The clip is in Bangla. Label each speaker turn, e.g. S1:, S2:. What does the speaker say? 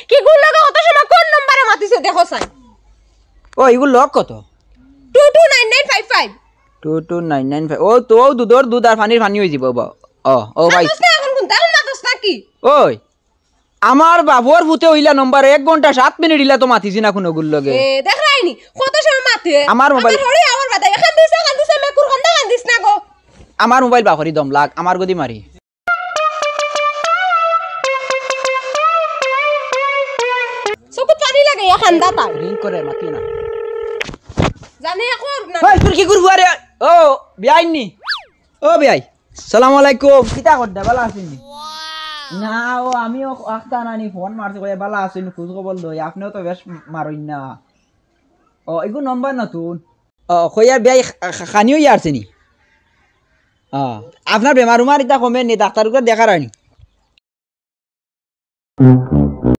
S1: কি গুল লাগা কত সময় কোন নম্বরে মাতিছে দেখো সাই
S2: ও এগুলো লক কত
S1: 229955
S2: 2299 ও তো দুধ আর পানির পানি হয়ে যাব ও ভাই
S1: এখন কোন দারুন মাতস নাকি
S2: ওই আমার বাবুর ফুতে হইলা নম্বর 1 ঘন্টা 7 মিনিট ইলা তো মাতিছি না কোনো গুল লগে
S1: দেখ রাইনি কত সময় মাতে
S2: আমার মোবাইল
S1: হরি আমার বাদা এখান দিছে মেকুর কান্দা কান্দিস না গো
S2: আমার মোবাইল বাকরি দম লাগ আমার গদি মারি
S1: সকুত পানি লাগে এখান দাতা
S2: রিং করে মাতি না
S1: জানি এখন না
S2: ওই তোর কি করবো আরে ও বিয়াইনি ও বিয়াই সালাম আলাইকুম কিতা করতে ভালো আছেন না ও আমিও আখতা নানি ফোন মারছি কই ভালো আছেন খোঁজ খবর লই আপনিও তো বেশ মারইন না ও এগু নম্বর নতুন কইয়া বিয়াই খানিও ইয়ারছে নি আপনার বেমার উমার ইতা কমে নি ডাক্তারকে দেখার আনি